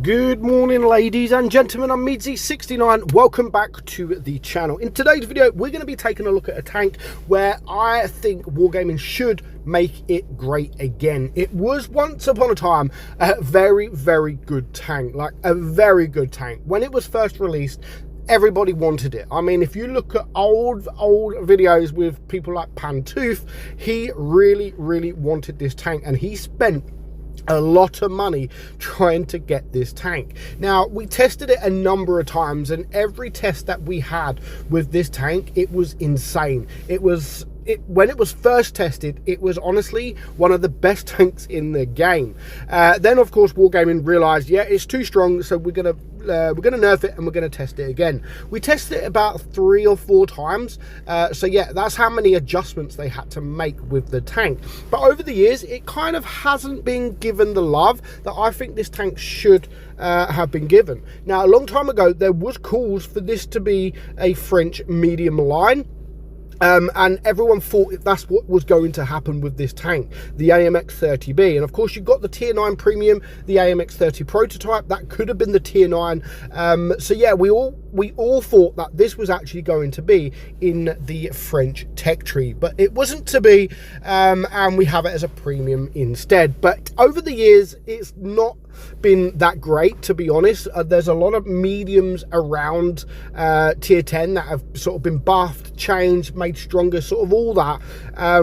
Good morning, ladies and gentlemen. I'm meadsyreplays. Welcome back to the channel. In today's video, we're going to be taking a look at a tank where I think Wargaming should make it great again. It was once upon a time a very, very good tank, like a very good tank. When it was first released, everybody wanted it. I mean, if you look at old videos with people like Pantooth, he really wanted this tank, and he spent a lot of money trying to get this tank. Now, we tested it a number of times, and every test that we had with this tank, it was insane. When it was first tested, it was honestly one of the best tanks in the game. Then, of course, Wargaming realized, yeah, it's too strong, so we're gonna nerf it and we're gonna test it again. We tested it about 3 or 4 times. So yeah, that's how many adjustments they had to make with the tank. But over the years, it kind of hasn't been given the love that I think this tank should have been given. Now, a long time ago, there was calls for this to be a French medium line. And everyone thought that's what was going to happen with this tank, the AMX-30B. And of course, you've got the Tier 9 Premium, the AMX-30 prototype. That could have been the Tier 9. So yeah, we all thought that this was actually going to be in the French tech tree, but it wasn't to be, and we have it as a premium instead. But over the years, it's not been that great, to be honest. There's a lot of mediums around Tier 10 that have sort of been buffed, changed, made stronger, sort of all that,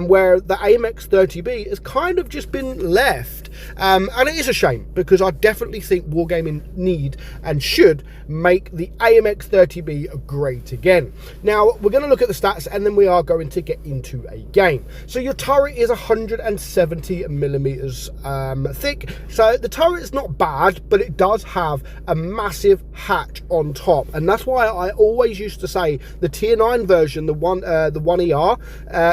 where the AMX-30B has kind of just been left. And it is a shame, because I definitely think Wargaming need and should make the AMX-30B great again. Now, we're going to look at the stats, and then we are going to get into a game. So your turret is 170 millimeters thick. So the turret is not bad, but it does have a massive hatch on top, and that's why I always used to say the Tier 9 version, the 1ER,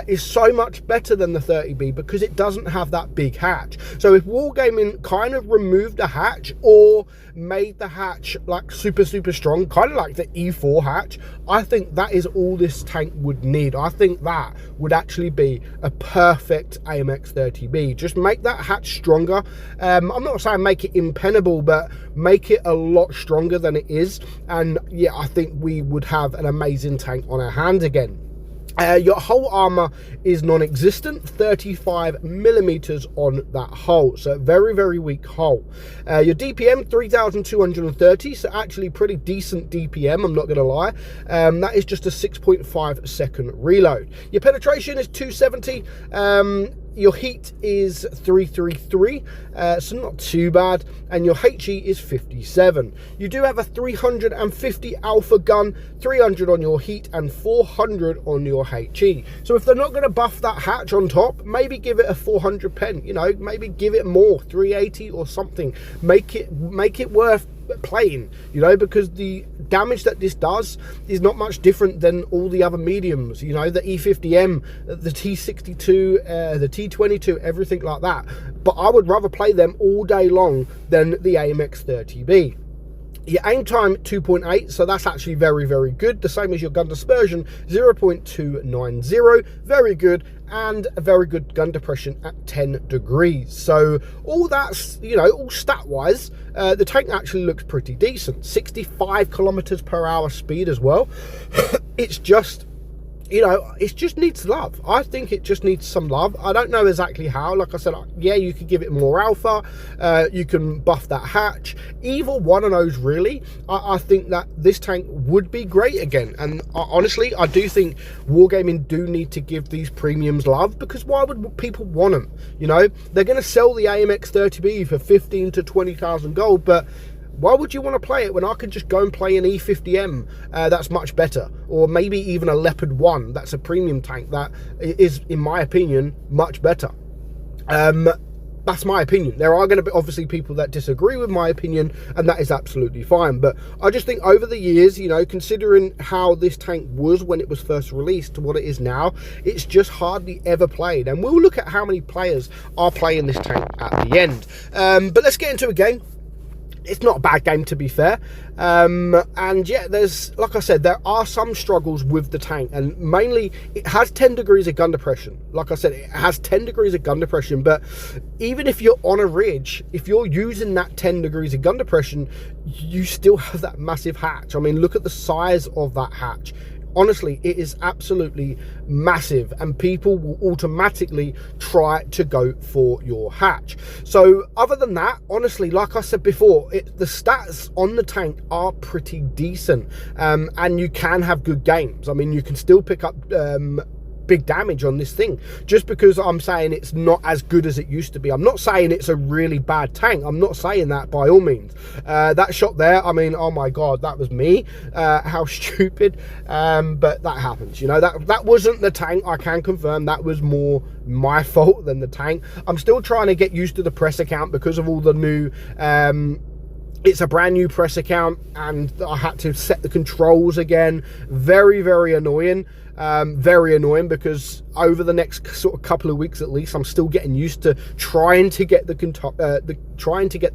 is so much better than the 30B, because it doesn't have that big hatch. So if Wargaming kind of removed the hatch or made the hatch like super strong, kind of like the E4 hatch, I think that is all this tank would need. I think that would actually be a perfect AMX-30B. Just make that hatch stronger. I'm not saying make it impenetrable, but make it a lot stronger than it is, and yeah, I think we would have an amazing tank on our hands again. Your hull armor is non-existent, 35 millimeters on that hull, so very weak hull. Your DPM 3230, so actually pretty decent DPM, I'm not gonna lie. That is just a 6.5 second reload. Your penetration is 270. Your heat is 333, so not too bad, and your HE is 57. You do have a 350 alpha gun, 300 on your heat, and 400 on your HE. So if they're not going to buff that hatch on top, maybe give it a 400 pen, you know, maybe give it more, 380 or something. Make it worth playing, you know, because the damage that this does is not much different than all the other mediums, you know, the E50M, the T62, the T22, everything like that. But I would rather play them all day long than the AMX-30B. Your aim time 2.8, so that's actually very good. The same as your gun dispersion, 0.290, very good, and a very good gun depression at 10 degrees. So all that's, you know, all stat wise, the tank actually looks pretty decent. 65 kilometers per hour speed as well. It's just, you know, it just needs love. I think it just needs some love. I don't know exactly how. Like I said, yeah, you could give it more alpha. You can buff that hatch. Either one of those, really. I think that this tank would be great again. And honestly, I do think Wargaming do need to give these premiums love, because why would people want them? You know, they're going to sell the AMX-30B for 15 to 20,000 gold, but why would you want to play it when I could just go and play an E50M that's much better? Or maybe even a Leopard 1, that's a premium tank that is, in my opinion, much better. That's my opinion. There are going to be obviously people that disagree with my opinion, and that is absolutely fine. But I just think over the years, you know, considering how this tank was when it was first released to what it is now, it's just hardly ever played. And we'll look at how many players are playing this tank at the end. But let's get into a game. it's not a bad game, to be fair. And yeah, there's, like I said, there are some struggles with the tank, and mainly it has 10 degrees of gun depression. Like I said, it has 10 degrees of gun depression, but even if you're on a ridge, if you're using that 10 degrees of gun depression, you still have that massive hatch. I mean, look at the size of that hatch. Honestly, it is absolutely massive, and people will automatically try to go for your hatch. So other than that, honestly, like I said before, the stats on the tank are pretty decent, and you can have good games. I mean, you can still pick up big damage on this thing. Just because I'm saying it's not as good as it used to be, I'm not saying it's a really bad tank. I'm not saying that by all means. That shot there, I mean, oh my god, that was me. How stupid. But that happens, you know. That wasn't the tank. I can confirm that was more my fault than the tank. I'm still trying to get used to the press account because of all the new it's a brand new press account, and I had to set the controls again. Very, very annoying. Very annoying, because over the next sort of couple of weeks at least, I'm still getting used to trying to get the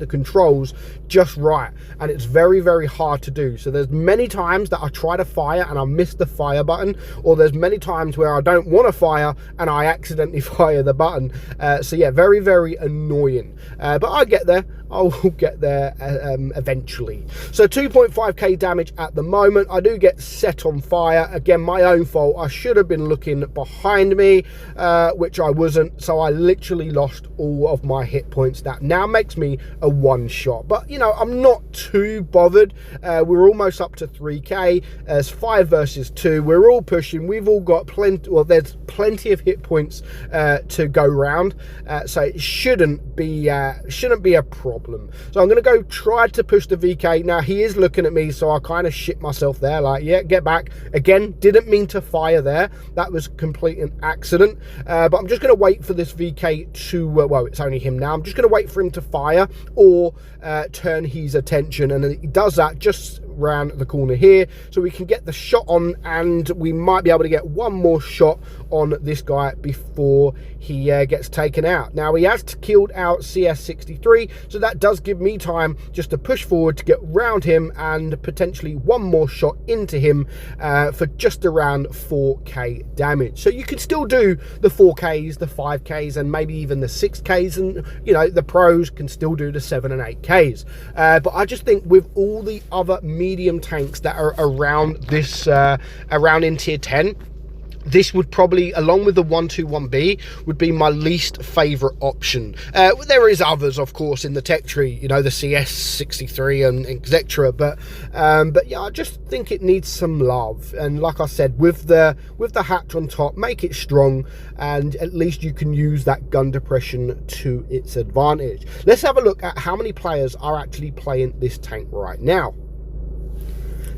controls just right, and it's very, very hard to do. So there's many times that I try to fire and I miss the fire button, or there's many times where I don't want to fire and I accidentally fire the button. So yeah, very, very annoying, but I get there. I will get there eventually. So 2.5k damage at the moment. I do get set on fire. Again, my own fault. I should have been looking behind me, which I wasn't. So I literally lost all of my hit points. That now makes me a one shot. But, you know, I'm not too bothered. We're almost up to 3k. It's 5 versus 2. We're all pushing. We've all got plenty. Well, there's plenty of hit points to go round. So it shouldn't be a problem. So I'm going to go try to push the VK. Now he is looking at me, so I kind of shit myself there, like, yeah, get back. Again, didn't mean to fire there. That was complete an accident. But I'm just going to wait for this VK to, well, it's only him now. I'm just going to wait for him to fire or turn his attention. And he does that just round the corner here, so we can get the shot on, and we might be able to get one more shot on this guy before he gets taken out. Now he has killed out CS63, so that does give me time just to push forward to get round him and potentially one more shot into him for just around 4k damage. So you can still do the 4ks, the 5ks, and maybe even the 6ks, and you know, the pros can still do the 7 and 8ks. But I just think with all the other medium tanks that are around this around in tier 10, this would probably, along with the 121B, would be my least favorite option. There is others, of course, in the tech tree, you know, the CS63 and etc. But yeah, I just think it needs some love. And like I said, with the hatch on top, make it strong, and at least you can use that gun depression to its advantage. Let's have a look at how many players are actually playing this tank right now.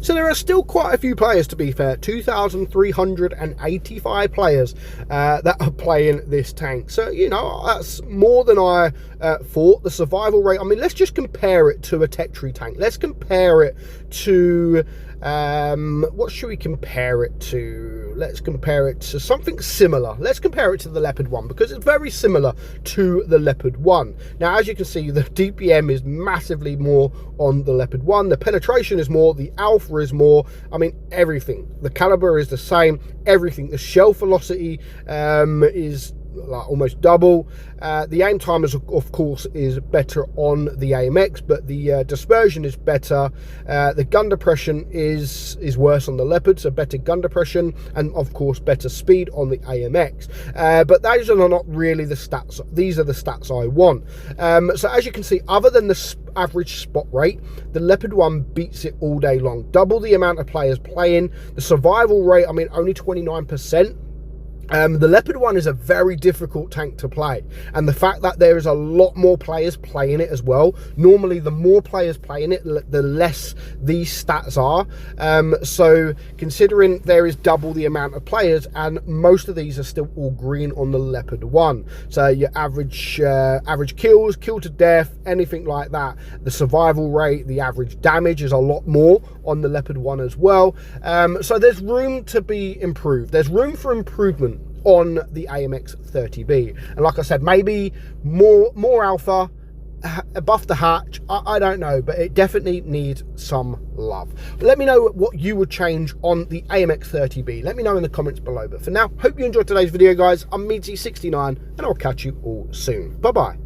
So there are still quite a few players, to be fair, 2,385 players that are playing this tank. So, you know, that's more than I thought. The survival rate, I mean, let's just compare it to a tech tree tank. Let's compare it to, what should we compare it to? Let's compare it to something similar. Let's compare it to the Leopard 1, because it's very similar to the Leopard 1. Now, as you can see, the DPM is massively more on the Leopard 1. The penetration is more, the alpha is more. I mean, everything. The caliber is the same, everything. The shell velocity is like almost double. The aim time is, of course, is better on the AMX, but the dispersion is better. The gun depression is worse on the Leopard, so better gun depression, and of course better speed on the AMX. But those are not really the stats. These are the stats I want. So as you can see, other than the average spot rate, the Leopard 1 beats it all day long. Double the amount of players playing. The survival rate, I mean, only 29%. The Leopard 1 is a very difficult tank to play, and the fact that there is a lot more players playing it as well. Normally the more players playing it, the less these stats are. So considering there is double the amount of players, and most of these are still all green on the Leopard 1, so your average kills, kill to death, anything like that, the survival rate, the average damage is a lot more on the Leopard 1 as well. So there's room to be improved. There's room for improvement on the AMX 30B, and like I said, maybe more alpha, buff the hatch. I don't know, but it definitely needs some love. Let me know what you would change on the AMX30B. Let me know in the comments below. But for now, hope you enjoyed today's video, guys. I'm meadsy69, and I'll catch you all soon. Bye bye.